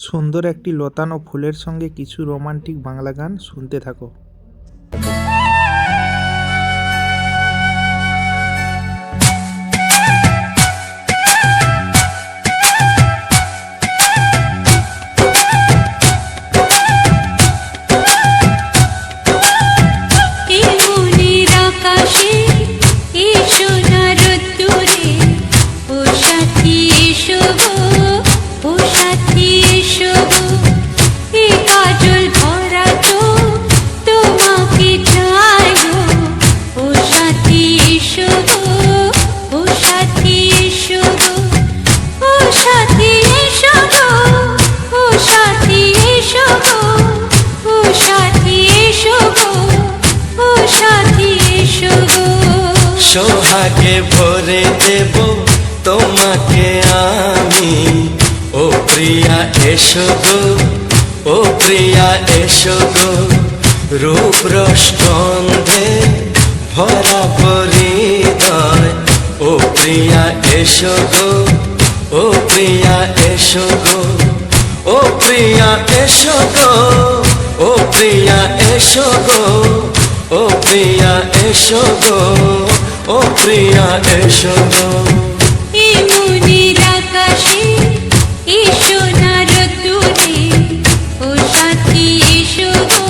সুন্দর একটি লতানো ফুলের সঙ্গে কিছু রোমান্টিক বাংলা গান শুনতে থাকো। সোহাগে ভরে দেব তোমাকে আমি, ও প্রিয়া এসো গো, ও প্রিয়া এসো গো। রূপ রসগন্ধে ভরা পরিদয়, ও প্রিয়া এসো গো, ও প্রিয়া এসো গো, ও প্রিয়া এসো গো, ও প্রিয়া এসো গো, ও প্রিয়া এসো গো, ও প্রিয়া এসো গো। এই মনের আকাশে এসো না রোদ্দুরে, ও সাথী এসো গো,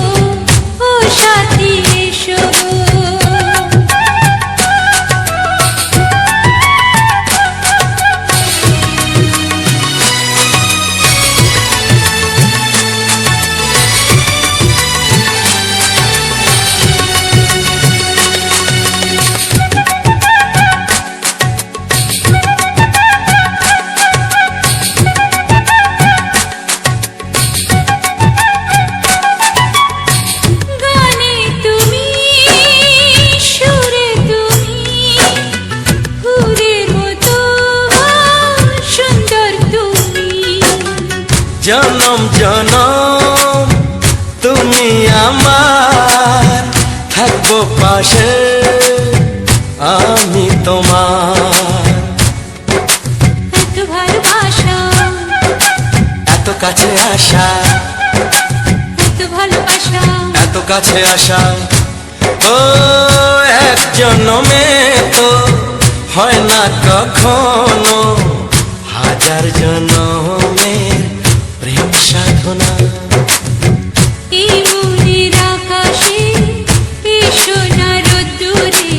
ও সাথী এসো গো। জনম জনম তুমি আমার, থাকবো পাশে আমি তোমার। এত ভালোবাসা, এত কাছে আসা, এত ভালোবাসা, এত কাছে আসা, ও এক জন্মে তো হয় না কখনো, হাজার জন্মের প্রেম সাধনা। এই মনের আকাশে এসো না রোদ্দুরে,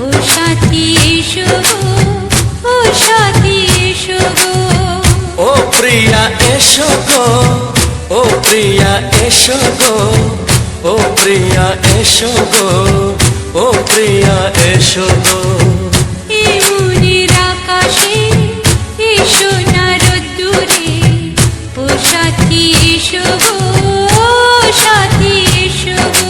ও সাথী এসো গো, ও সাথী এসো গো। ও প্রিয়া এসো গো, ও প্রিয়া এসো গো, ও প্রিয়া এসো গো, ও প্রিয়া এসো গো। এই মনের আকাশে এসো না রোদ্দুরে, ও সাথী এসো গো, ও সাথী এসো গো।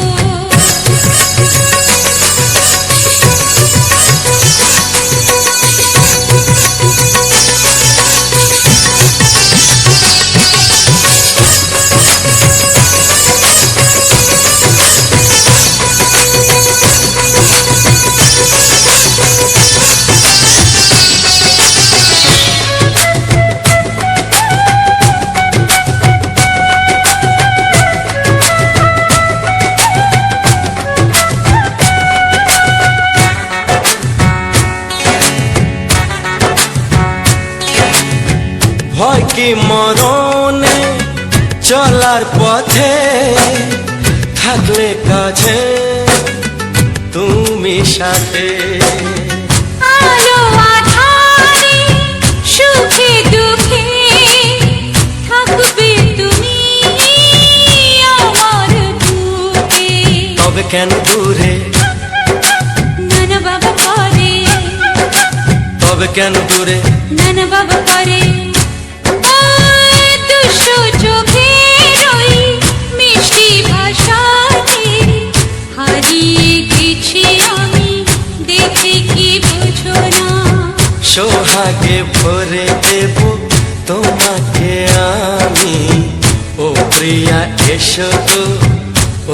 ভয় কি মরণে চলার পথে, থাকলে কাছে তুমি সাথে। আলো আঁধারে সুখে দুঃখে থাকবে তুমি আমার বুকে। তবে কেন দূরে, নানা বাবা করে, তবে কেন দূরে, নানা বাবা করে। দুশো চোখের ওই মিষ্টি ভাষাতে হারিয়ে গেছি আমি, দেখে কি বুঝো না। সোহাগে ভরে দেব তোমাকে আমি, ও প্রিয়া এসো গো,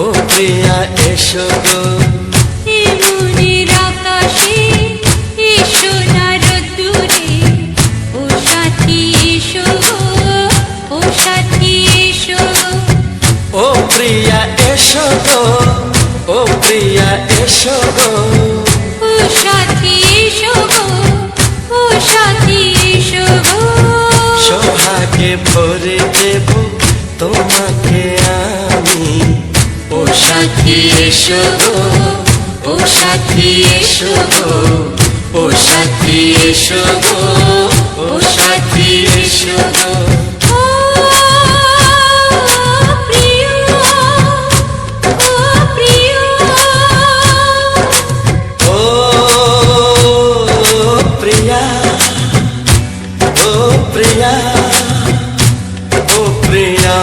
ও প্রিয়া এসো গো। এই মনের আকাশে এসো না রোদ্দুরে, ও সাথী এসো গো, ও সাথী এসো গো ও প্রিয়া এসো গো ও সাথী এসো গো ও সাথী এসো গো সোহাগে ভরে দেব তোমাকে আমি ও সাথী এসো গো ও সাথী এসো গো ও সাথী এসো গো ও সাথী এসো গো ও প্রিয় ও প্রিয় ও প্রিয়া ও প্রিয়া ও প্রিয়া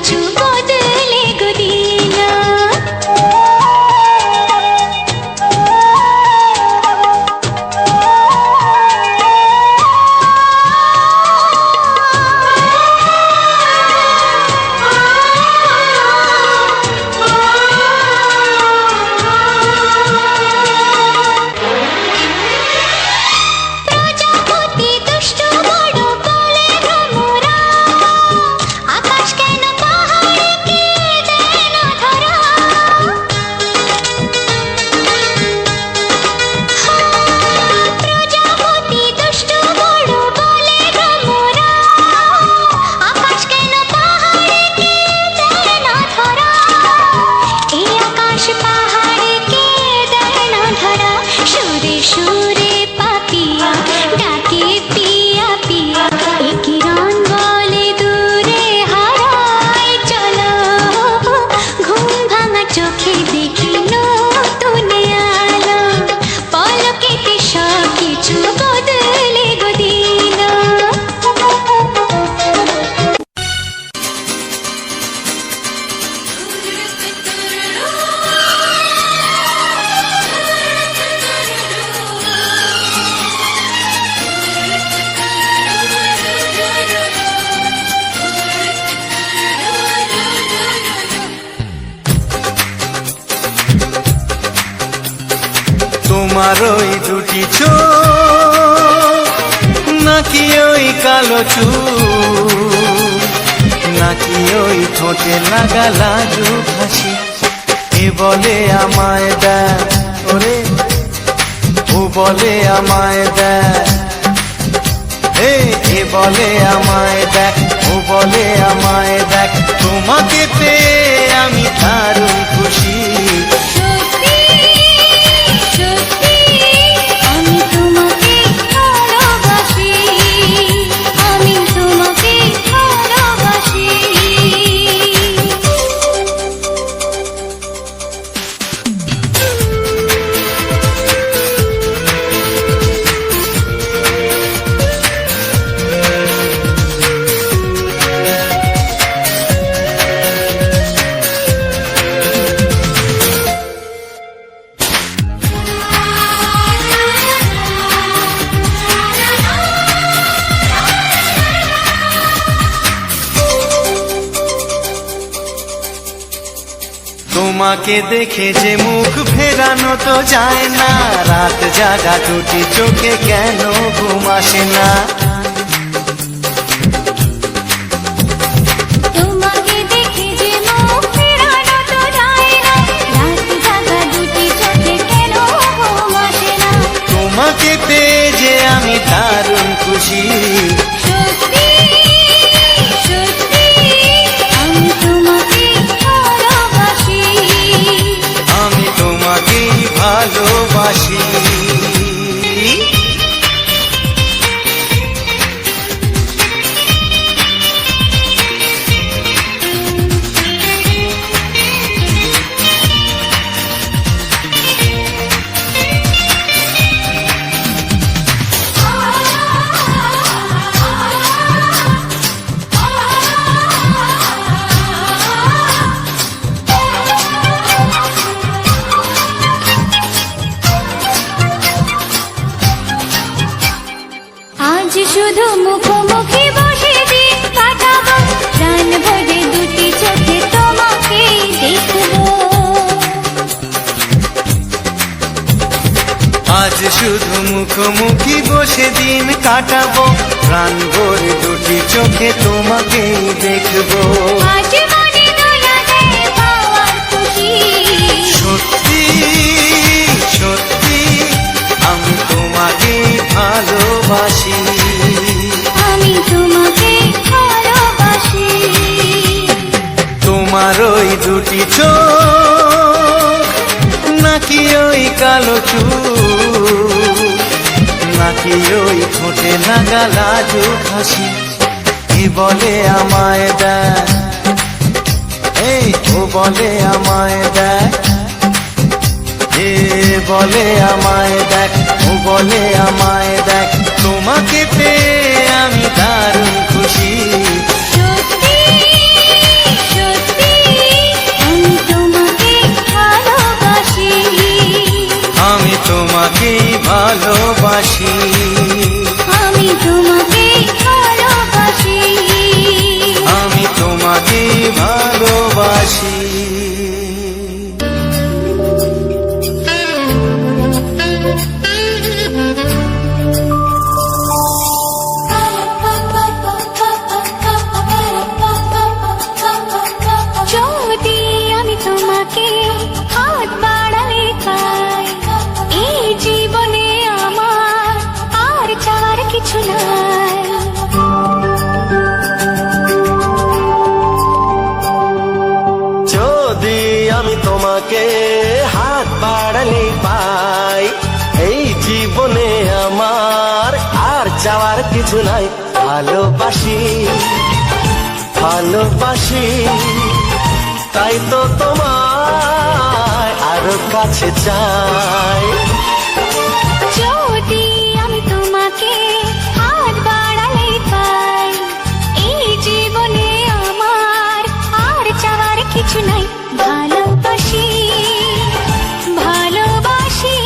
কিছু বদলে গো দিল। প্রজাপতি দুষ্ট বড় বলে ভ্রমরা, আকাশ কেন পাহাড়কে দেয় না ধরা। প্রজাপতি দুষ্ট বড় বলে ভ্রমরা, আকাশ কেন পাহাড়কে দেয় না ধরা। এই আকাশ পাহাড়কে দেয় না ধরা। সুরে সুরে পাপিয়া ডাকে পিয়া পিয়া, এ কিরণ বলে দূরে হারায় চলো। ঘুম ভাঙা চোখে দেখি নতুন আলো, পলকেতে সব কিছু বদলে গো দিল। তোমার ওই দুটি চোখ, নাকি ওই কালো চুল, নাকি ওই ঠোঁটে লাগা লাজু হাসি, এ বলে আমায় দেখ ওরে, ও বলে আমায় দেখ, এ বলে আমায় দেখ, ও বলে আমায় দেখ। তোমাকে পেয়ে আমি দারুণ খুশি। সত্যি সত্যি আমি তোমাকে ভালোবাসি, আমি তোমাকে ভালোবাসি। তোমাকে দেখে যে মুখ ফেরানো তো যায় না, রাত জাগা দুটি চোখে কেন ঘুম আসে না। তোমাকে দেখে যে মুখ ফেরানো তো যায় না, রাত জাগা দুটি চোখে কেন ঘুম আসে না। তোমাকে পেয়ে যে আমি দারুণ খুশি। সত্যি সত্যি আমি তোমাকে ভালোবাসি, আমি তোমাকেই ভালোবাসি। আজ শুধু মুখোমুখি বসে দিন কাটাবো, প্রাণ ভরে দুটি চোখে তোমাকে দেখবো। আজ শুধু মুখোমুখি বসে দিন কাটাবো, প্রাণ ভরে দুটি চোখে তোমাকেই দেখবো। আজ মনে দোলা দেয় পাওয়ার খুশি। সত্যি সত্যি আমি তোমাকেই ভালোবাসি। আমি তোমাকে ভালোবাসি। তোমার ওই দুটি চোখ, নাকি ওই কালো চুল, নাকি ওই ঠোঁটে লাগা লাজু হাসি, এ বলে আমায় দেখ, এই ও বলে আমায় দেখ, এ বলে আমায় দেখ, ও বলে আমায় দেখ। তোমাকে পেয়ে আমি দারুণ খুশি। সত্যি ভালোবাসি। যদি আমি তোমাকে হাত বাড়ালে পাই, এই জীবনে আমার আর চাওয়ার কিছু নাই। যদি আমি তোমাকে হাত বাড়ালে পাই, এই জীবনে আমার আর চাওয়ার কিছু নাই। ভালোবাসি ভালোবাসি, তাই তো তোমায় আরো কাছে চাই। যদি আমি তোমাকে হাত বাড়ালে পাই, এই জীবনে আমার আর চাওয়ার কিছু নাই। ভালোবাসি ভালোবাসি,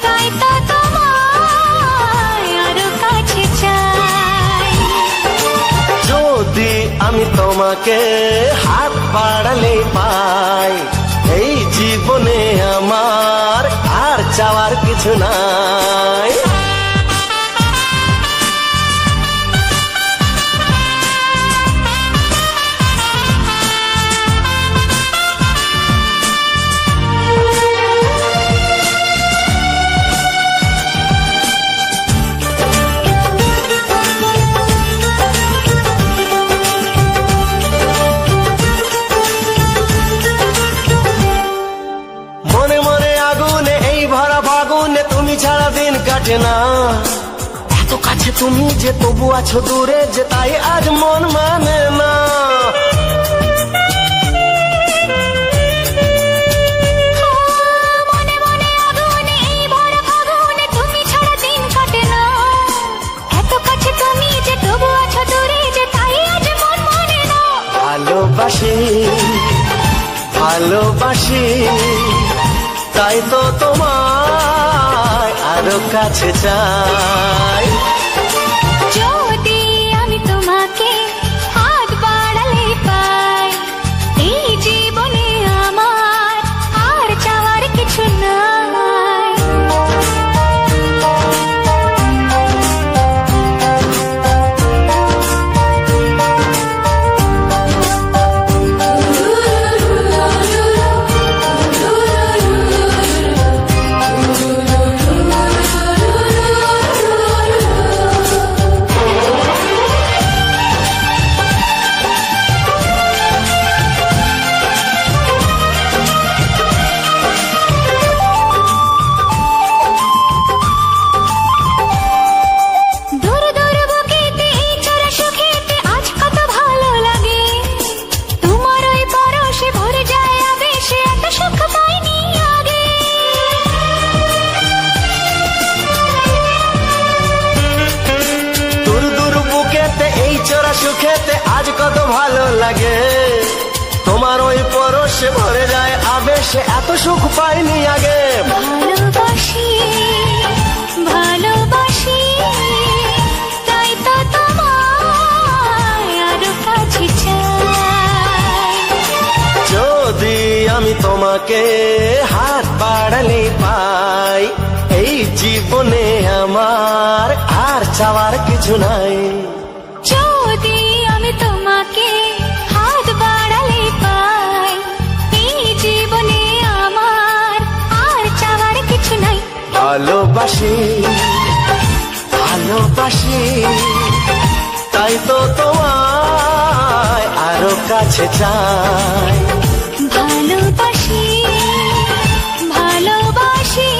তাই তো তোমায় আরো কাছে চাই। যদি আমি তোমাকে হাত বাড়ালে পাই, এই জীবনে আমার আর চাওয়ার কিছু নাই। মনে মনে আগুনে এই ভরা ফাগুনে তুমি ছাড়া দিন কাটে না। এত কাছে তুমি যে তবু আছো দূরে, যে তাই আজ মন মানে না। মনে মনে আগুনে এই ভরা ফাগুনে তুমি ছাড়া দিন কাটে না। এত কাছে তুমি যে তবু আছো দূরে, যে তাই আজ মন মানে না। ভালোবাসি ভালোবাসি, তাই তো তোমায় আরো কাছে চাই। যদি আমি তোমাকে হাত বাড়ালে পাই, এই জীবনে আমার আর চাওয়ার কিছু নাই। দূর দূর বুকেতে এই চড়া সুখেতে আজ কত ভালো লাগে। তোমার ওই পরশে ভরে যায় আবেশে, এত সুখ পাইনি আগে। দূর দূর বুকেতে এই চোরা সুখেতে আজ কত ভালো লাগে। তোমার ওই পরশে ভরে যায় আবেশে, এত সুখ পাইনি আগে। ভালোবাসি ভালোবাসি, তাই তো তোমায় আরো কাছে চাই। যদি আমি তোমাকে হাত বাড়ালে পাই, এই জীবনে আমার আর চাওয়ার কিছু নাই। যদি আমি তোমাকে হাত বাড়ালে পাই, এই জীবনে আমার আর চাওয়ার কিছু নাই। ভালোবাসি ভালোবাসি, তাই তো তোমায় আরো কাছে চাই। ভালোবাসি ভালোবাসি,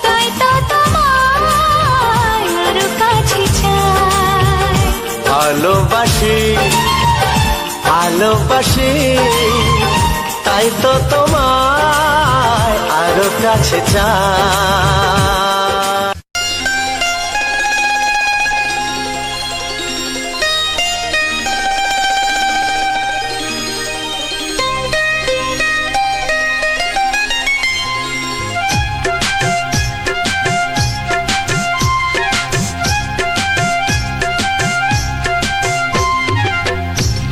তাই তো তোমায় আরো কাছে চাই। ভালোবাসি ভালোবাসি, তাই তো তোমায় আরো কাছে চাই।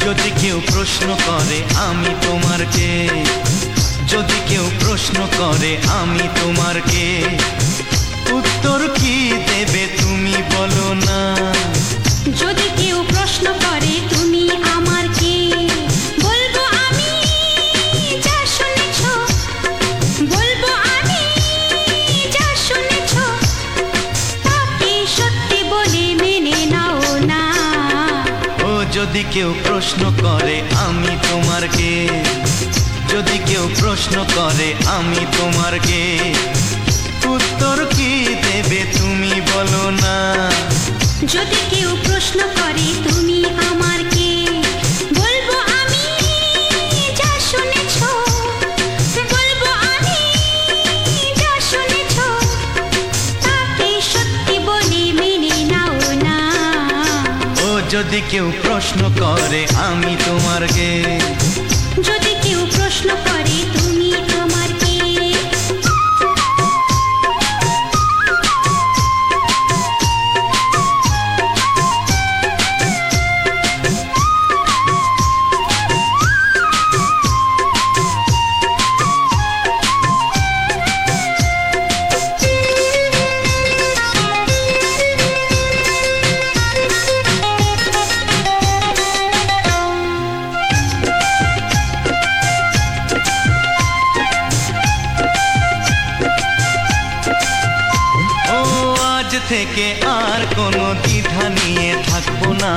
যদি কেউ কেউ প্রশ্ন করে আমি তোমার কে, যদি কেউ প্রশ্ন করে আমি তোমার কে, উত্তর কি দেবে তুমি বলো না। যদি কেউ প্রশ্ন করে তুমি আমার কে, বলবো আমি যা শুনেছ, বলবো আমি যা শুনেছ, তাকে সত্যি বলে মেনে নাও না। ও যদি কেউ প্রশ্ন করে আমি তোমার কে, যদি কেউ প্রশ্ন করে আমি তোমার কে, উত্তর কি দেবে তুমি বলো না। যদি কেউ প্রশ্ন করে তুমি আমার কে, বলবো আমি যা শুনেছ, বলবো আমি যা শুনেছ, তাকে সত্যি বলে মেনে নাও না। ও যদি কেউ প্রশ্ন করে আমি তোমার কে, যদি কেউ প্রশ্ন করে তুমি আমার কে। থেকে আর কোনো দ্বিধা নিয়ে থাকবো না,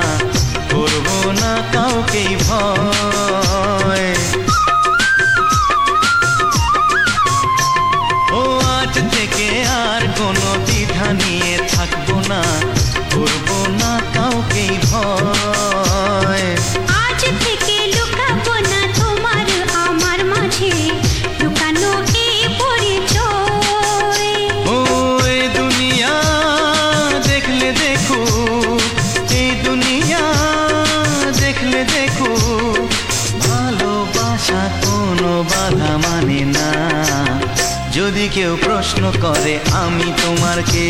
করবো না কাউকেই ভয়। ও আজ থেকে আর কোনো দ্বিধা নিয়ে থাকবো না, করবো না কাউকেই ভয়। আজ থেকে লুকাবো না তোমার আমার মাঝে লুকানো এ পরিচয়। ও এই দুনিয়া দেখলে দেখো, এই দুনিয়া দেখলে দেখো, ভালোবাসা কোনো বাধা মানে না। যদি কেউ প্রশ্ন করে আমি তোমার কে,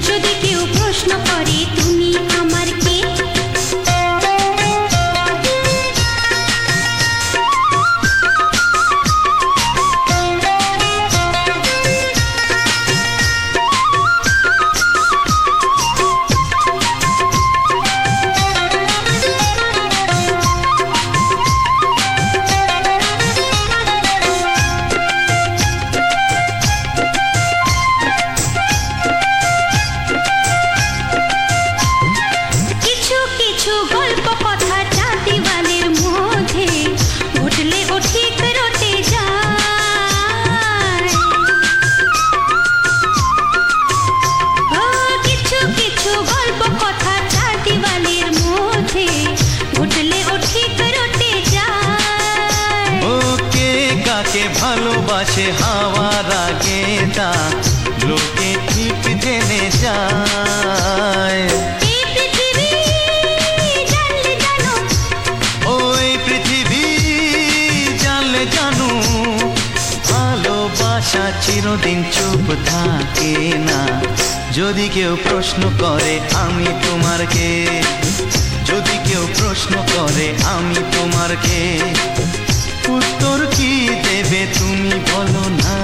যদি কেউ প্রশ্ন করে তুমি আমার কে। ভালোবাসে হাওয়ার আগে তা লোকে ঠিক জেনে যায়। ওই পৃথিবী জানলে জানো, ভালোবাসা চিরদিন চুপ থাকে না। যদি কেউ প্রশ্ন করে আমি তোমার কে, যদি কেউ প্রশ্ন করে আমি তোমার কে, উত্তর কি দেবে তুমি বলো না।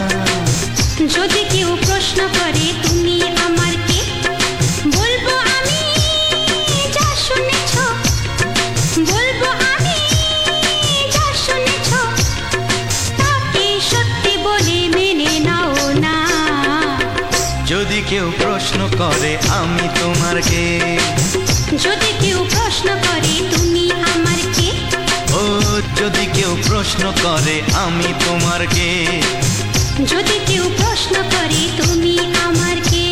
যদি কেউ প্রশ্ন করে তুমি আমার কে, বলবো আমি যা শুনেছ, বলবো আমি যা শুনেছ, তাকে সত্যি বলে মেনে নাও না। যদি কেউ প্রশ্ন করে আমি তোমার কে, যদি কেউ প্রশ্ন করে তুমি আমার কে। ও যদি কেউ প্রশ্ন করে আমি তোমার কে, যদি কেউ প্রশ্ন করে তুমি আমার কে।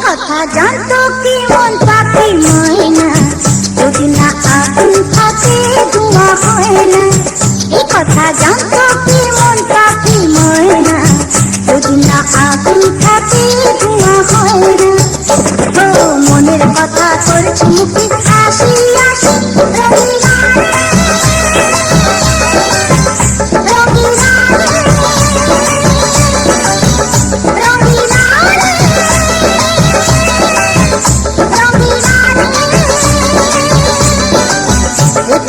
কথা জানতো কি মন পাখি ময়না, যদি না আগুন থাকে ধোঁয়া হয় না। এ কথা জানতো কি মন পাখি ময়না, যদি না আগুন থাকে ধোঁয়া হয় না। ও মনের কথা করছি মুখে হাসি হাসি, রঙিলা রঙিলা রঙিলা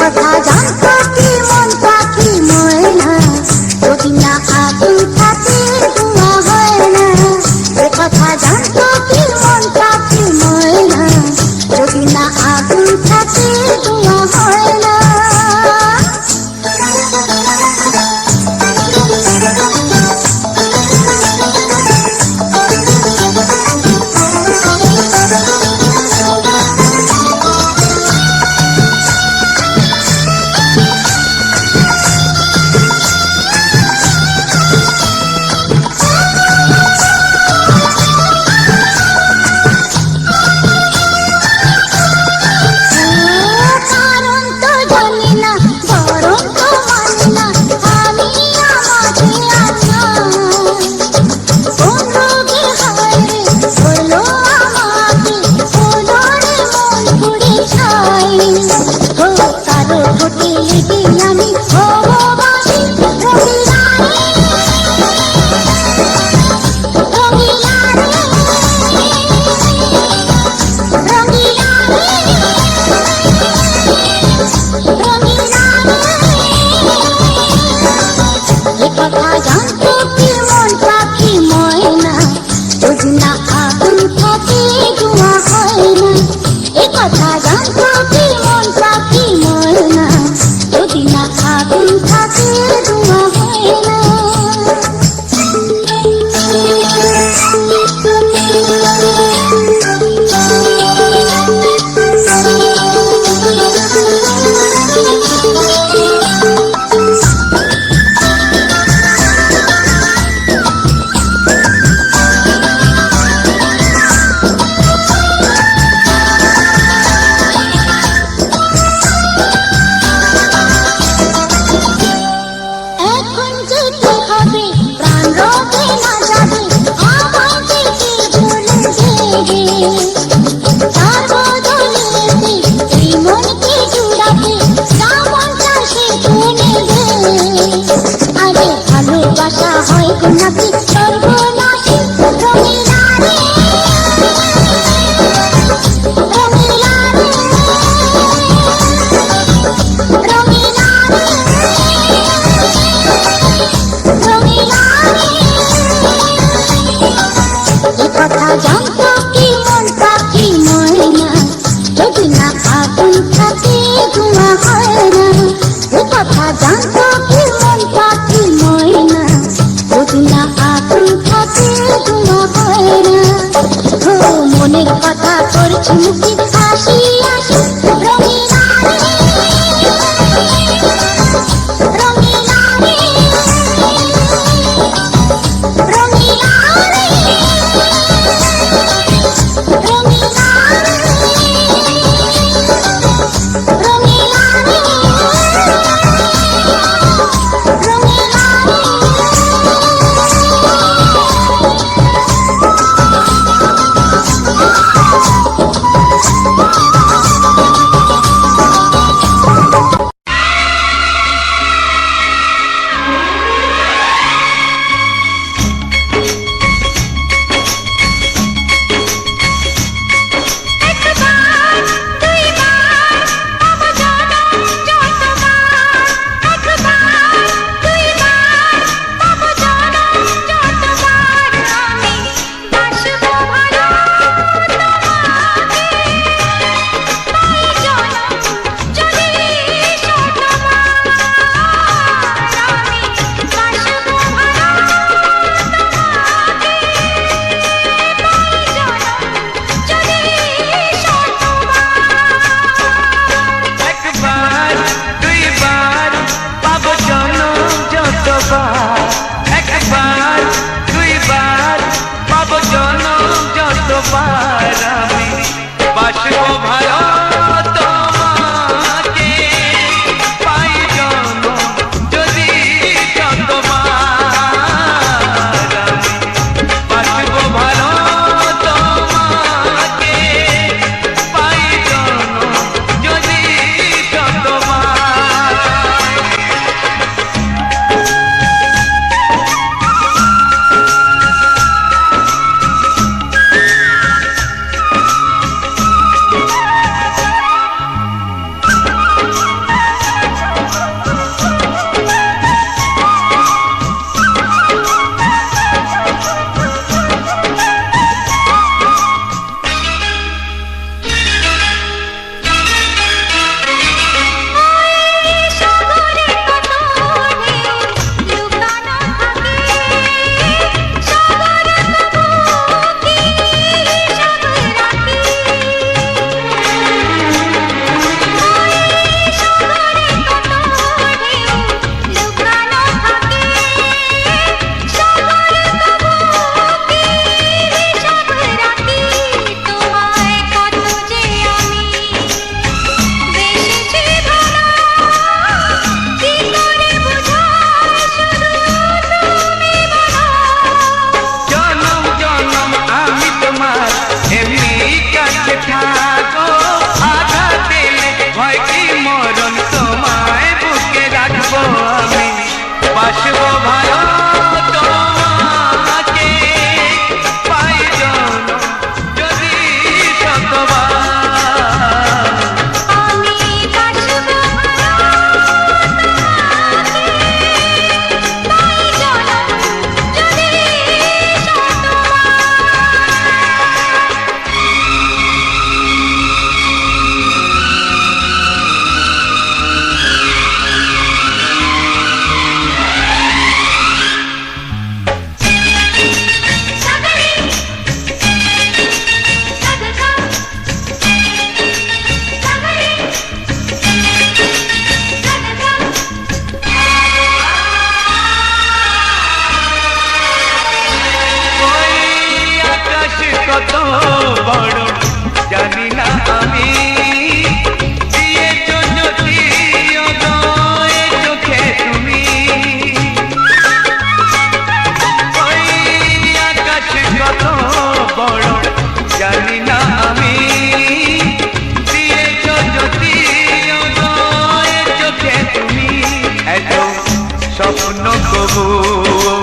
কথা জানতো কি মন পাখি ময়না, যদি না আগুন থাকে ধোঁয়া হয় না। এ কথা জানতো কি মন পাখি ময়না, যদি না আগুন থাকে ধোঁয়া হয় না। কারণ তো জানি না, বরং তো মানি না, আমি আমাকে কোন রোগে হয় রে হলো আমাকে, হলো রে মন পুড়ে ছাই। ও কারো ঠোঁটে লেগে আমি হবো বাসি, রঙিলা রঙিলা রঙিলা এ কথা জানতো কি মন পাখি ময়না, যদি না আগুন থাকে ধোঁয়া হয় না। এ কথা জানতো কি মন পাখি ময়না, যদি না আগুন থাকে ধোঁয়া হয় না। তবু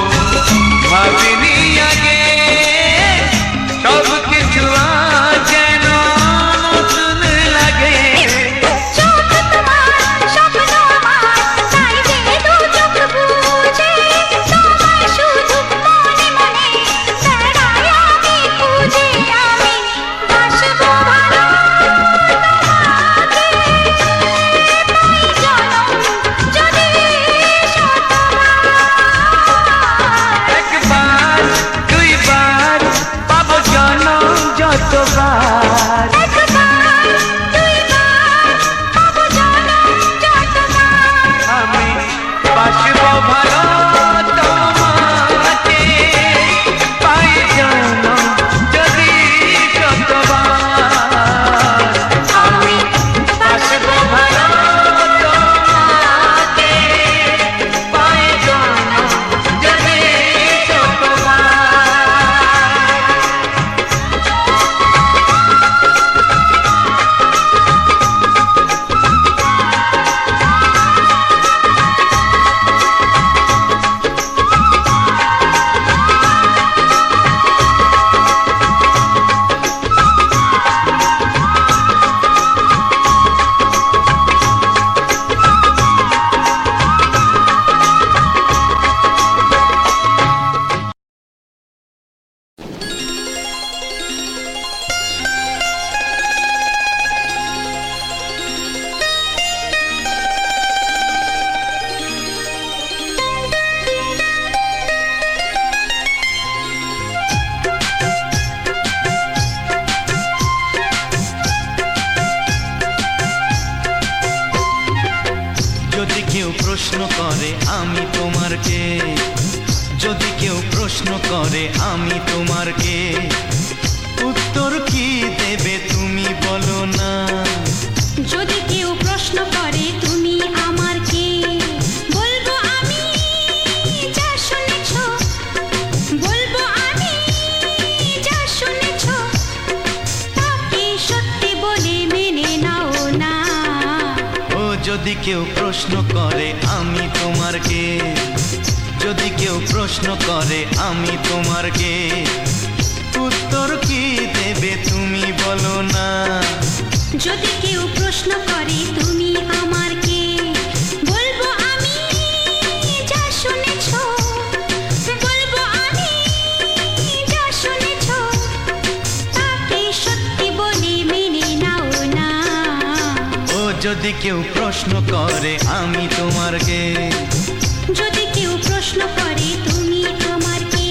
ভাবিনি আগে সব কিছু আজ যেন নতুন লাগে। চোখ তোমার স্বপ্ন আমার, তাই যে দু চোখ বুঝে তোমায় শুধু মনে মনে বেড়াই আমি খুঁজে। আমি বাসবো ভালো তোমাকে, তাই জনম যদি শতবার। একবার দুইবার পাবো জনম যতবার। একবার দুইবার পাবো জনম যতবার। আমি বাসবো ভালো তোমাকে, পাই জনম যদি শতবার। আমি বাসবো ভালো তোমাকে, পাই জনম যদি শতবার। যদি কেউ প্রশ্ন করে আমি তোমার কে, যদি কেউ প্রশ্ন করে আমি তোমার কে, উত্তর কি দেবে তুমি বলো না। যদি কেউ প্রশ্ন করে তুমি আমার কে, বলবো আমি যা শুনেছো, বলবো আমি যা শুনেছো, তাকে সত্যি বলে মেনে নাও না। ও যদি কেউ প্রশ্ন করে আমি তোমার কে, যদি কেউ প্রশ্ন করে আমি তোমার কে, উত্তর কি দেবে তুমি বলো না। যদি কেউ প্রশ্ন করে তুমি আমার কে, বলবো আমি যা শুনেছো, বলবো আমি যা শুনেছো, তাকে সত্যি বলে মেনে নাও না। ও যদি কেউ প্রশ্ন করে আমি তোমার কে, যদি কেউ প্রশ্ন করে তুমি আমার কে।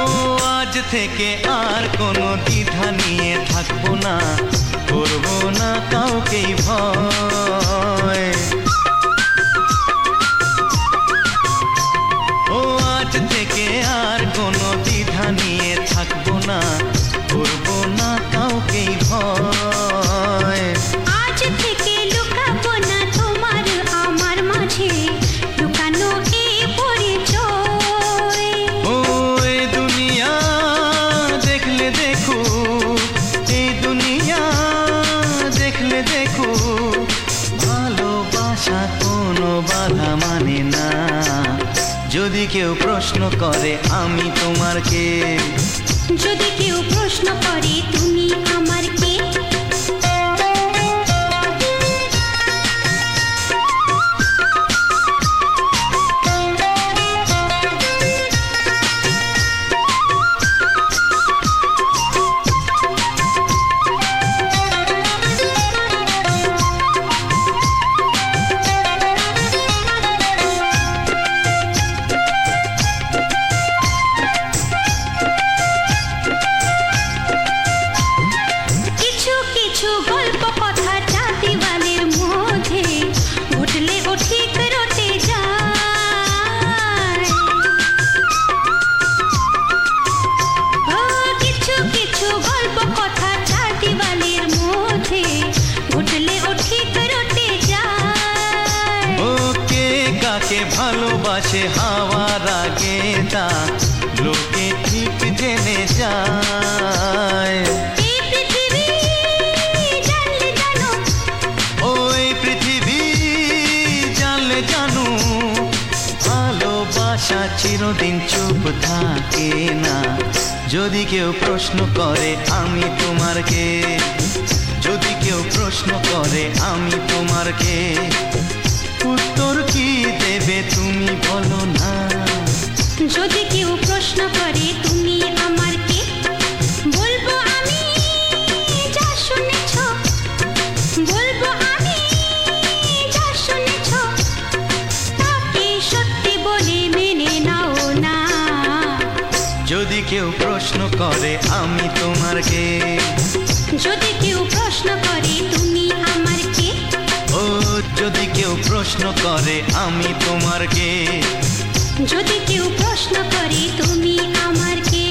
ও আজ থেকে আর কোনো দ্বিধা নিয়ে থাকবো না, করবো না কাউকেই ভয়। ও আজ থেকে আর কোনো দ্বিধা নিয়ে থাকবো না, করবো না কাউকেই ভয়। আজ থেকে লুকাবো না তোমার আমার মাঝে লুকানো এ পরিচয়। ও এই দুনিয়া দেখলে দেখো, এই দুনিয়া দেখলে দেখো, ভালোবাসা কোনো বাধা মানে না। যদি কেউ প্রশ্ন করে আমি তোমার কে, যদি কেউ প্রশ্ন করে তুমি আমার কে। বাতাসে হাওয়ার আগে তা লোকে ঠিক জেনে যায়। এই পৃথিবী জানলে জানো, ওই পৃথিবী জানলে জানু, ভালোবাসা চিরদিন চুপ থাকে না। যদি কেউ প্রশ্ন করে আমি তোমার কে, যদি কেউ প্রশ্ন করে আমি তোমার কে, উত্তর কি দেবে তুমি বলো না। যদি কেউ প্রশ্ন করে তুমি আমার কে, বলবো আমি যা শুনেছ, বলবো আমি যা শুনেছ, তাকে সত্যি বলে মেনে নাও না। যদি কেউ প্রশ্ন করে আমি তোমার কে, যদি কেউ প্রশ্ন করে তুমি আমার কে, ও যদি কেউ প্রশ্ন করে আমি তোমার কে, যদি কেউ প্রশ্ন করে তুমি আমার কে।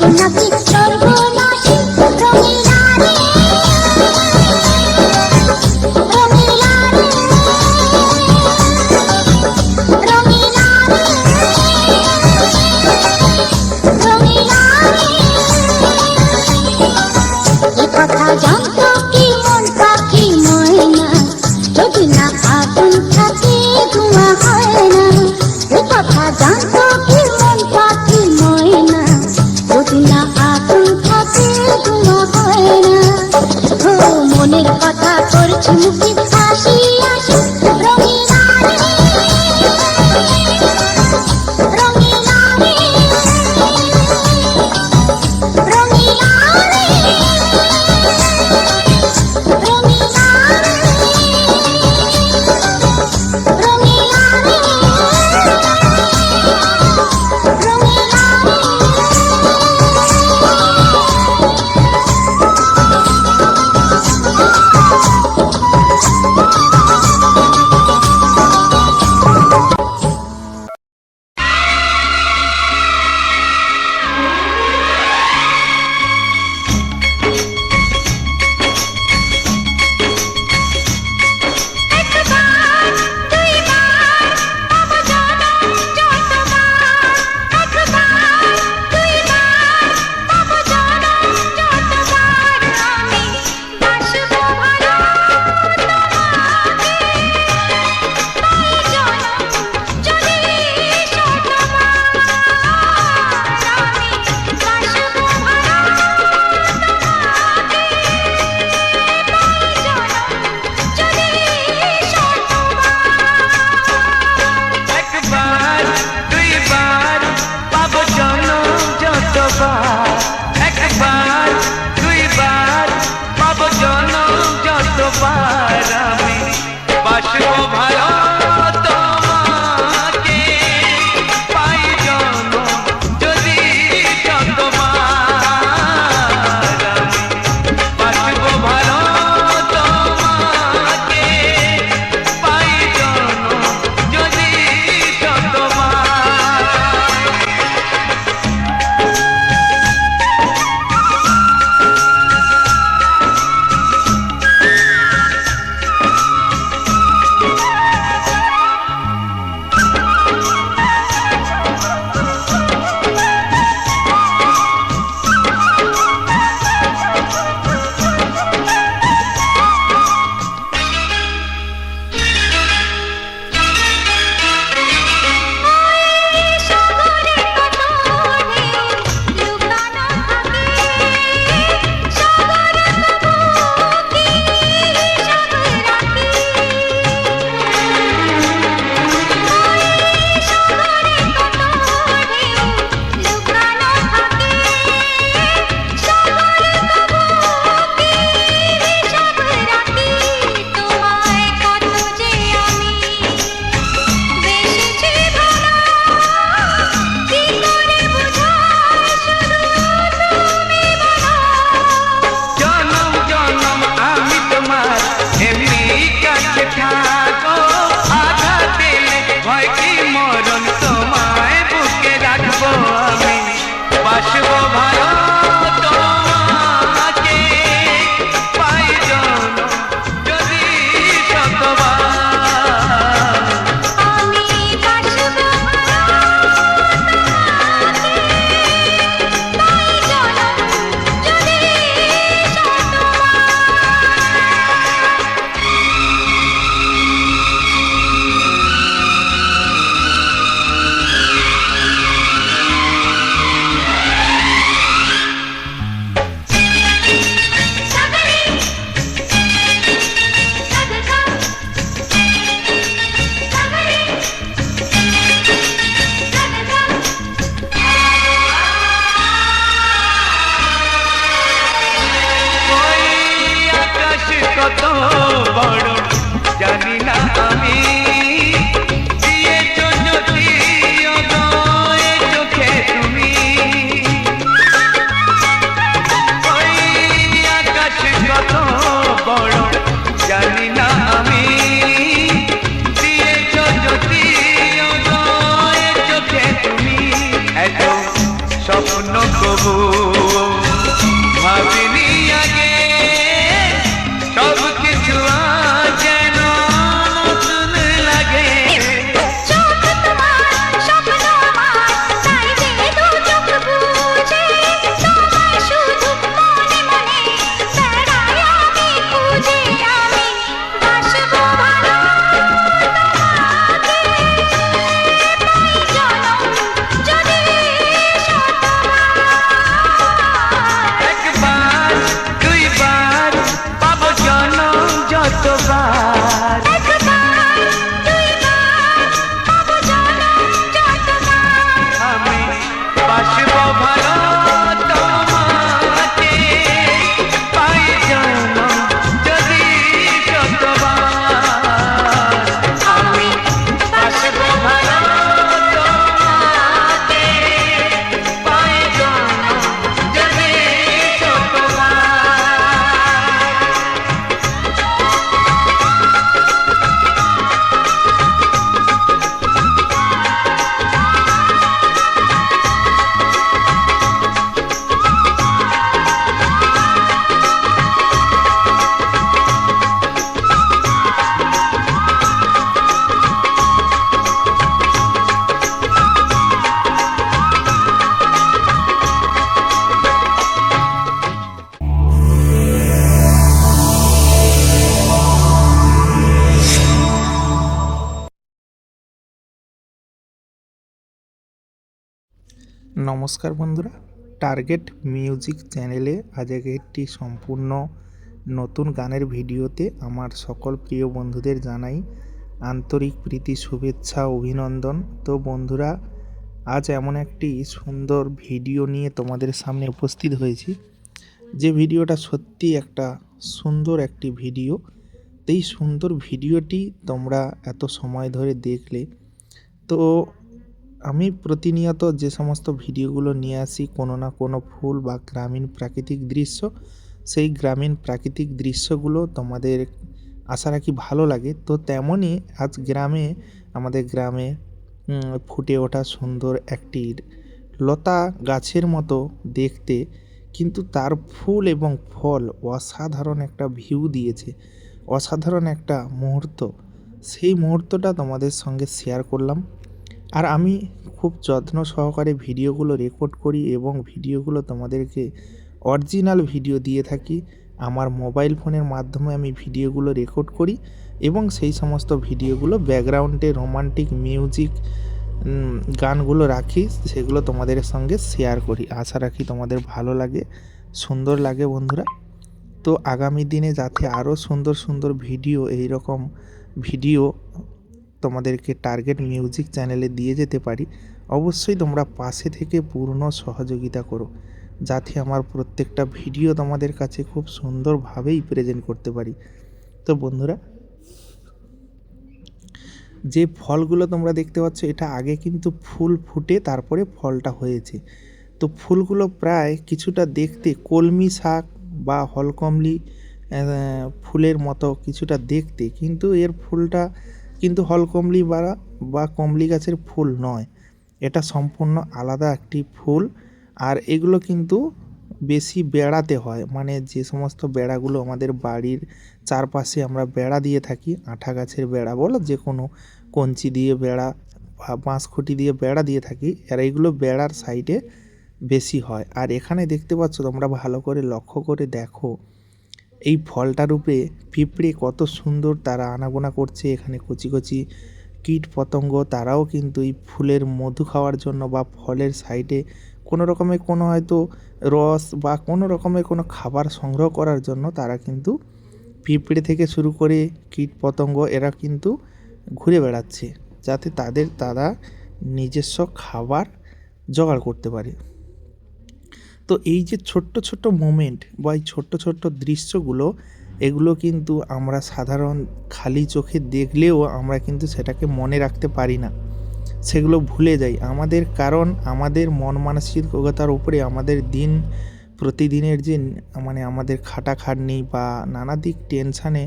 আমি নাকি সর্বনাশী রঙিলা রে রঙিলা রে রঙিলা রে রঙিলা রে এ কথা জানতো কি মন পাখি ময়না যদি না আগুন থাকে ধোঁয়া হয় না এ কথা জানতো কি মন পাখি ময়না যদি না আগুন থাকে ধোঁয়া হয় না ও মনের কথা করছি মুখে হাসি হাসি রঙিলা রে রঙিলা রে রঙিলা রে রঙিলা রে রঙিলা রে রঙিলা একবার দুইবার পাবো জনম যতবার একবার দুইবার পাবো জনম যতবার আমি বাসবো ভালো তোমাকে পাই জনম যদি যতবার আমি বাসবো ভালো তোমাকে পাই জনম যদি যতবার সাগরে কত ঢেউ লুকানো থাকে সাগর কবুকি হিসাব রাখি সাগরে কত ঢেউ লুকানো থাকে সাগর কবুকি হিসাব রাখি তোমায় কত যে আমি বেশি ভালো কি করে বুঝাই শুধু তুমি বলো জনম জনম আমি তোমার এমনি কাছে থাকো আঘাত দিলে ভয় কি মরণ তোমায় বুকে রাখবো আমি বাসবো ভালো তোমাকে পাই জনম যদি শতবার আমি বাসবো ভালো তাই জনম যদি ওই আকাশ কত বড় জানি না আমি দিয়েছো যদি অদয় চোখে তুমি ওই আকাশ কত বড় জানি না আমি দিয়েছো যদি অদয় চোখে তুমি এত স্বপ্ন স্বপ্ন কবু ভাবিনি আগে সব কিছু আজ যেন নতুন লাগে চোখ তোমার স্বপ্ন আমার তাই যে দু চোখ বুঝে তোমায় শুধু মনে মনে বেড়াই আমি খুঁজে আমি বাসবো ভালো তোমাকে তাই জনম যদি শতবার একবার দুইবার পাবো জনম যতবার একবার দুইবার পাবো জনম যতবার আমি বাসবো ভালো তোমাকে পাই জনম যদি যতবার আমি বাসবো ভালো তোমাকে পাই জনম যদি যতবার নমস্কার বন্ধুরা, টার্গেট মিউজিক চ্যানেলে আজ একটি সম্পূর্ণ নতুন গানের ভিডিওতে আমার সকল প্রিয় বন্ধুদের জানাই আন্তরিক প্রীতি, শুভেচ্ছা, অভিনন্দন। তো বন্ধুরা, আজ এমন একটি সুন্দর ভিডিও নিয়ে তোমাদের সামনে উপস্থিত হয়েছি, যে ভিডিওটা সত্যি একটা সুন্দর একটি ভিডিও। এই সুন্দর ভিডিওটি তোমরা এত সময় ধরে দেখলে। তো আমি প্রতিনিয়ত যে সমস্ত ভিডিওগুলো নিয়ে আসি, কোনো না কোনো ফুল বা গ্রামীণ প্রাকৃতিক দৃশ্য, সেই গ্রামীণ প্রাকৃতিক দৃশ্যগুলো তোমাদের আশা রাখি ভালো লাগে। তো তেমনই আজ আমাদের গ্রামে ফুটে ওঠা সুন্দর একটি লতা গাছের মতো দেখতে, কিন্তু তার ফুল এবং ফল অসাধারণ একটা ভিউ দিয়েছে, অসাধারণ একটা মুহূর্ত। সেই মুহূর্তটা তোমাদের সঙ্গে শেয়ার করলাম। আর আমি খুব যত্ন সহকারে ভিডিওগুলো রেকর্ড করি এবং ভিডিওগুলো তোমাদেরকে অরিজিনাল ভিডিও দিয়ে থাকি। আমার মোবাইল ফোনের মাধ্যমে আমি ভিডিওগুলো রেকর্ড করি এবং সেই সমস্ত ভিডিওগুলো ব্যাকগ্রাউন্ডে রোমান্টিক মিউজিক গানগুলো রাখি, সেগুলো তোমাদের সঙ্গে শেয়ার করি। আশা রাখি তোমাদের ভালো লাগে, সুন্দর লাগে বন্ধুরা। তো আগামী দিনে যাতে আরও সুন্দর সুন্দর ভিডিও, এই রকম ভিডিও তোমাদেরকে টার্গেট মিউজিক চ্যানেলে দিয়ে যেতে পারি, অবশ্যই তোমরা পাশে থেকে পূর্ণ সহযোগিতা করো, যাতে আমার প্রত্যেকটা ভিডিও তোমাদের কাছে খুব সুন্দরভাবেই প্রেজেন্ট করতে পারি। তো বন্ধুরা, যে ফলগুলো তোমরা দেখতে পাচ্ছ, এটা আগে কিন্তু ফুল ফুটে তারপরে ফলটা হয়েছে। তো ফুলগুলো প্রায় কিছুটা দেখতে কলমি শাক বা হলকমলি ফুলের মতো কিছুটা দেখতে, কিন্তু এর ফুলটা কিন্তু হলকমলি বা কমলি গাছের ফুল নয়, এটা সম্পূর্ণ আলাদা একটি ফুল। আর এগুলো কিন্তু বেশি বেড়াতে হয়, মানে যে সমস্ত বেড়াগুলো আমাদের বাড়ির চারপাশে আমরা বেড়া দিয়ে থাকি, আঠা গাছের বেড়া বলো, যে কোনো কঞ্চি দিয়ে বেড়া বা বাঁশখুঁটি দিয়ে বেড়া দিয়ে থাকি, আর এইগুলো বেড়ার সাইডে বেশি হয়। আর এখানে দেখতে পাচ্ছ তোমরা, ভালো করে লক্ষ্য করে দেখো, এই ফলটার উপরে পিঁপড়ে কত সুন্দর তারা আনাগোনা করছে। এখানে কচি কচি কীট পতঙ্গ, তারাও কিন্তু এই ফুলের মধু খাওয়ার জন্য বা ফলের সাইডে কোনো রকমের কোনো হয়তো রস বা কোনো রকমের কোনো খাবার সংগ্রহ করার জন্য তারা কিন্তু পিঁপড়ে থেকে শুরু করে কীট পতঙ্গ এরা কিন্তু ঘুরে বেড়াচ্ছে, যাতে তারা নিজস্ব খাবার জোগাড় করতে পারে। তো এই যে ছোট্ট ছোট্ট মোমেন্ট বা এই ছোট্ট ছোট্ট দৃশ্যগুলো, এগুলো কিন্তু আমরা সাধারণ খালি চোখে দেখলেও আমরা কিন্তু সেটাকে মনে রাখতে পারি না, সেগুলো ভুলে যাই কারণ আমাদের মন মানসিকতার উপরে আমাদের দিন প্রতিদিনের যে আমাদের খাটাখাটনি বা নানা দিক টেনশানে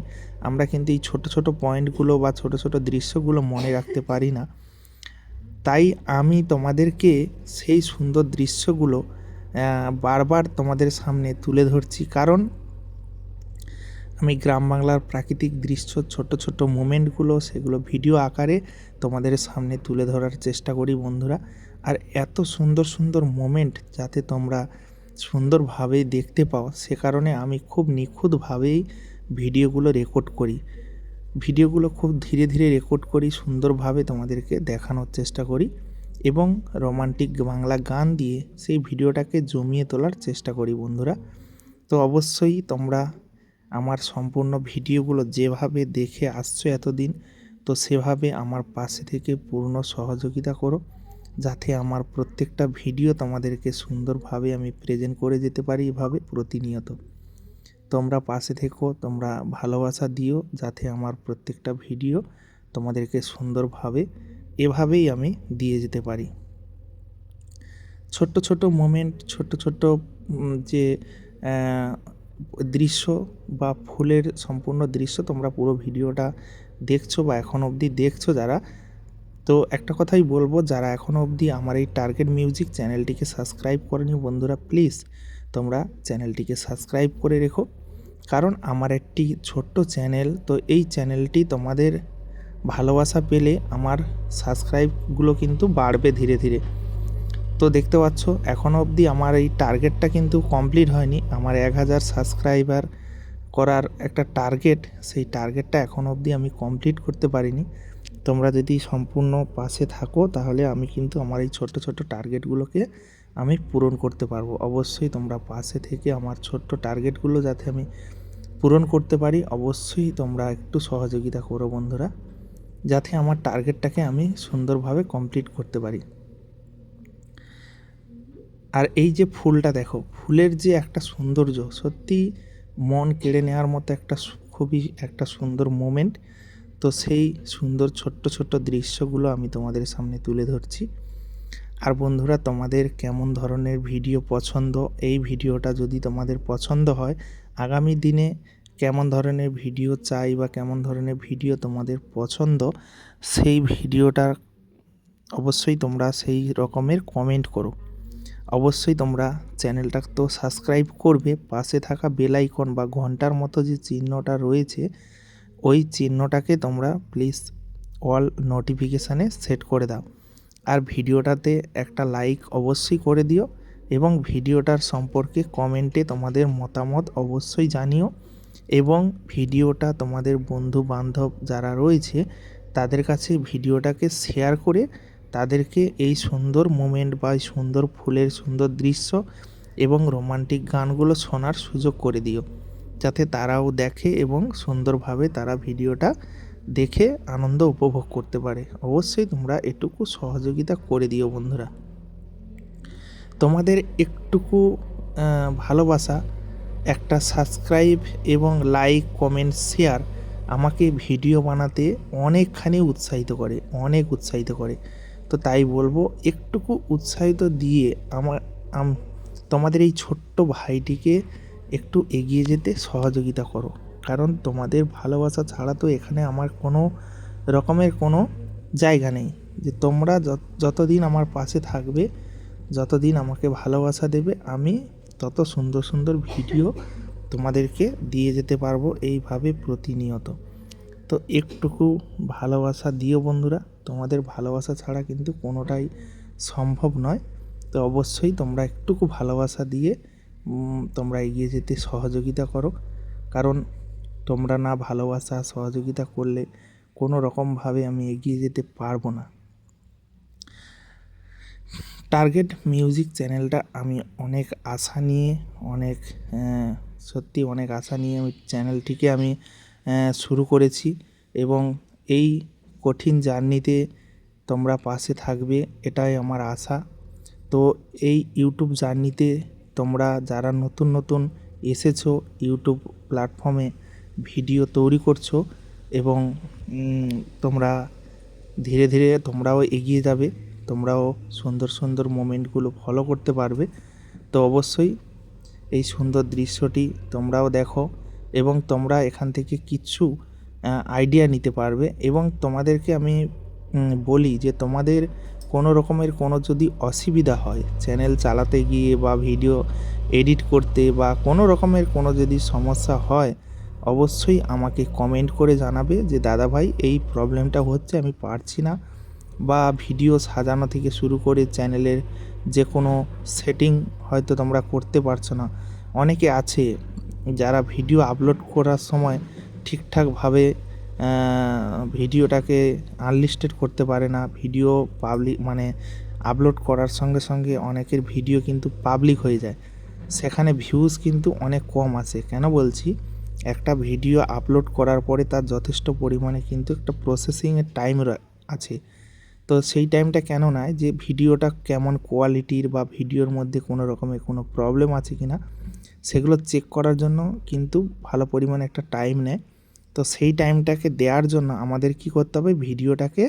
আমরা কিন্তু এই ছোট ছোট পয়েন্টগুলো বা ছোট ছোট দৃশ্যগুলো মনে রাখতে পারি না। তাই আমি তোমাদেরকে সেই সুন্দর দৃশ্যগুলো বারবার তোমাদের সামনে তুলে ধরছি, কারণ আমি গ্রাম বাংলার প্রাকৃতিক দৃশ্য, ছোট ছোট মোমেন্টগুলো, সেগুলো ভিডিও আকারে তোমাদের সামনে তুলে ধরার চেষ্টা করি বন্ধুরা। আর এত সুন্দর সুন্দর মোমেন্ট যাতে তোমরা সুন্দরভাবে দেখতে পাও, সে কারণে আমি খুব নিখুঁতভাবেই ভিডিওগুলো রেকর্ড করি। ভিডিওগুলো খুব ধীরে ধীরে রেকর্ড করি, সুন্দরভাবে তোমাদেরকে দেখানোর চেষ্টা করি এবং রোমান্টিক বাংলা গান দিয়ে সেই ভিডিওটাকে জমিয়ে তোলার চেষ্টা করি বন্ধুরা। তো অবশ্যই তোমরা আমার সম্পূর্ণ ভিডিওগুলো যেভাবে দেখে আসছো এতদিন, তো সেভাবে আমার পাশে থেকে পূর্ণ সহযোগিতা করো, যাতে আমার প্রত্যেকটা ভিডিও তোমাদেরকে সুন্দরভাবে আমি প্রেজেন্ট করে যেতে পারি এভাবে প্রতিনিয়ত। তোমরা পাশে থেকো, তোমরা ভালোবাসা দিও, যাতে আমার প্রত্যেকটা ভিডিও তোমাদেরকে সুন্দরভাবে এভাবেই আমি দিয়ে যেতে পারি। ছোট্ট ছোট মোমেন্ট, ছোট্ট ছোট্ট যে দৃশ্য বা ফুলের সম্পূর্ণ দৃশ্য, তোমরা পুরো ভিডিওটা দেখছো বা এখনও অবধি দেখছো যারা, তো একটা কথাই বলবো, যারা এখনও অবধি আমার এই টার্গেট মিউজিক চ্যানেলটিকে সাবস্ক্রাইব করেনি বন্ধুরা, প্লিজ তোমরা চ্যানেলটিকে সাবস্ক্রাইব করে রেখো, কারণ আমার একটি ছোট্ট চ্যানেল, তো এই চ্যানেলটি তোমাদের ভালোবাসা পেলে আমার সাবস্ক্রাইবগুলো কিন্তু বাড়বে ধীরে ধীরে। তো দেখতে পাচ্ছ এখনও অবধি আমার এই টার্গেটটা কিন্তু কমপ্লিট হয়নি। আমার 1000 সাবস্ক্রাইবার করার একটা টার্গেট, সেই টার্গেটটা এখনও অবধি আমি কমপ্লিট করতে পারিনি। তোমরা যদি সম্পূর্ণ পাশে থাকো, তাহলে আমি কিন্তু আমার এই ছোট্ট ছোট্ট টার্গেটগুলোকে আমি পূরণ করতে পারবো। অবশ্যই তোমরা পাশে থেকে আমার ছোট্ট টার্গেটগুলো যাতে আমি পূরণ করতে পারি, অবশ্যই তোমরা একটু সহযোগিতা করো বন্ধুরা, যাতে আমার টার্গেটটাকে আমি সুন্দরভাবে কমপ্লিট করতে পারি। আর এই যে ফুলটা দেখো, ফুলের যে একটা সৌন্দর্য, সত্যি মন কেড়ে নেওয়ার মতো একটা খুবই একটা সুন্দর মোমেন্ট। তো সেই সুন্দর ছোট্ট ছোট্ট দৃশ্যগুলো আমি তোমাদের সামনে তুলে ধরছি। আর বন্ধুরা, তোমাদের কেমন ধরনের ভিডিও পছন্দ, এই ভিডিওটা যদি তোমাদের পছন্দ হয়, আগামী দিনে কেমন ধরনের ভিডিও চাই বা কেমন ধরনের ভিডিও তোমাদের পছন্দ, সেই ভিডিওটা অবশ্যই তোমরা সেই রকমের কমেন্ট করো। অবশ্যই তোমরা চ্যানেলটা তো সাবস্ক্রাইব করবে, পাশে থাকা বেল আইকন বা ঘন্টার মতো যে চিহ্নটা রয়েছে, ওই চিহ্নটাকে তোমরা প্লিজ অল নোটিফিকেশানে সেট করে দাও। আর ভিডিওটাতে একটা লাইক অবশ্যই করে দিও এবং ভিডিওটার সম্পর্কে কমেন্টে তোমাদের মতামত অবশ্যই জানিও, এবং ভিডিওটা তোমাদের বন্ধু বান্ধব যারা রয়েছে তাদের কাছে ভিডিওটাকে শেয়ার করে তাদেরকে এই সুন্দর মোমেন্ট বা এই সুন্দর ফুলের সুন্দর দৃশ্য এবং রোমান্টিক গানগুলো শোনার সুযোগ করে দিও, যাতে তারাও দেখে এবং সুন্দরভাবে তারা ভিডিওটা দেখে আনন্দ উপভোগ করতে পারে। অবশ্যই তোমরা এটুকু সহযোগিতা করে দিও বন্ধুরা। তোমাদের একটুকু ভালোবাসা, একটা সাবস্ক্রাইব এবং লাইক, কমেন্ট, শেয়ার আমাকে ভিডিও বানাতে অনেকখানি উৎসাহিত করে, অনেক উৎসাহিত করে। তো তাই বলবো, একটুকু উৎসাহিত দিয়ে তোমাদের এই ছোট্ট ভাইটিকে একটু এগিয়ে যেতে সহযোগিতা করো, কারণ তোমাদের ভালোবাসা ছাড়া তো এখানে আমার কোনো রকমের কোনো জায়গা নেই। যে তোমরা যতদিন আমার পাশে থাকবে, যতদিন আমাকে ভালোবাসা দেবে, আমি তত সুন্দর সুন্দর ভিডিও তোমাদেরকে দিয়ে যেতে পারবো এইভাবে প্রতিনিয়ত। তো একটুকু ভালোবাসা দিও বন্ধুরা, তোমাদের ভালোবাসা ছাড়া কিন্তু কোনোটাই সম্ভব নয়। তো অবশ্যই তোমরা একটুকু ভালোবাসা দিয়ে তোমরা এগিয়ে যেতে সহযোগিতা করো, কারণ তোমরা না ভালোবাসা সহযোগিতা করলে কোনো রকমভাবে আমি এগিয়ে যেতে পারবো না। টার্গেট মিউজিক চ্যানেলটা আমি অনেক আশা নিয়ে, সত্যি অনেক আশা নিয়ে ওই চ্যানেলটিকে আমি শুরু করেছি, এবং এই কঠিন জার্নিতে তোমরা পাশে থাকবে এটাই আমার আশা। তো এই ইউটিউব জার্নিতে তোমরা যারা নতুন নতুন এসেছো, ইউটিউব প্ল্যাটফর্মে ভিডিও তৈরি করছো, এবং তোমরা ধীরে ধীরে তোমরাও এগিয়ে যাবে, তোমরাও সুন্দর সুন্দর মোমেন্টগুলো ফলো করতে পারবে। তো অবশ্যই এই সুন্দর দৃশ্যটি তোমরাও দেখো, এবং তোমরা এখান থেকে কিছু আইডিয়া নিতে পারবে। এবং তোমাদেরকে আমি বলি যে তোমাদের কোনো রকমের কোনো যদি অসুবিধা হয় চ্যানেল চালাতে গিয়ে বা ভিডিও এডিট করতে বা কোনো রকমের কোনো যদি সমস্যা হয়, অবশ্যই আমাকে কমেন্ট করে জানাবে যে দাদা ভাই এই প্রবলেমটা হচ্ছে, আমি পারছি না, বা ভিডিও সাজানো থেকে শুরু করে চ্যানেলের যে কোনো সেটিং হয়তো তোমরা করতে পারছো না। অনেকে আছে যারা ভিডিও আপলোড করার সময় ঠিকঠাকভাবে ভিডিওটাকে আনলিস্টেড করতে পারে না। ভিডিও পাবলিক মানে আপলোড করার সঙ্গে সঙ্গে অনেকের ভিডিও কিন্তু পাবলিক হয়ে যায়, সেখানে ভিউজ কিন্তু অনেক কম আসে। কেন বলছি, একটা ভিডিও আপলোড করার পরে তার যথেষ্ট পরিমাণে কিন্তু একটা প্রসেসিংয়ের টাইম আছে। তো সেই টাইমটা কেন নয় যে ভিডিওটা কেমন কোয়ালিটির বা ভিডিওর মধ্যে কোনো রকমের কোনো প্রবলেম আছে কি না সেগুলো চেক করার জন্য কিন্তু ভালো পরিমাণে একটা টাইম নেয়। তো সেই টাইমটাকে দেওয়ার জন্য আমাদের কি করতে হবে, ভিডিওটাকে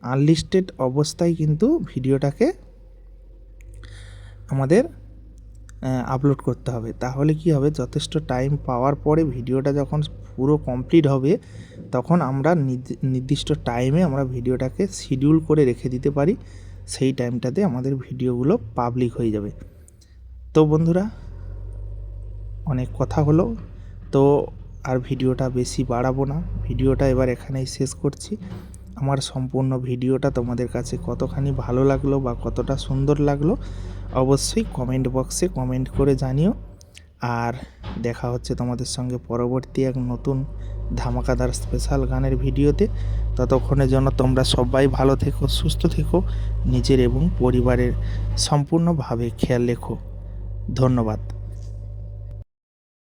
আনলিস্টেড অবস্থায় কিন্তু ভিডিওটাকে আমাদের আপলোড করতে হবে। তাহলে কি হবে, যথেষ্ট টাইম পাওয়ার পরে ভিডিওটা যখন পুরো কমপ্লিট হবে তখন আমরা নির্দিষ্ট টাইমে আমরা ভিডিওটাকে শিডিউল করে রেখে দিতে পারি, সেই টাইমটাতে আমাদের ভিডিওগুলো পাবলিক হয়ে যাবে। তো বন্ধুরা, অনেক কথা হলো, তো আর ভিডিওটা বেশি বাড়াবো না, ভিডিওটা এবার এখানেই শেষ করছি। আমার সম্পূর্ণ ভিডিওটা তোমাদের কাছে কতখানি ভালো লাগলো বা কতটা সুন্দর লাগলো অবশ্যই কমেন্ট বক্সে কমেন্ট করে জানিও। আর দেখা হচ্ছে তোমাদের সঙ্গে পরবর্তী এক নতুন ধামাকাদার স্পেশাল গানের ভিডিওতে। ততক্ষণের জন্য তোমরা সবাই ভালো থেকো, সুস্থ থেকো, নিজের এবং পরিবারের সম্পূর্ণভাবে খেয়াল রেখো। ধন্যবাদ।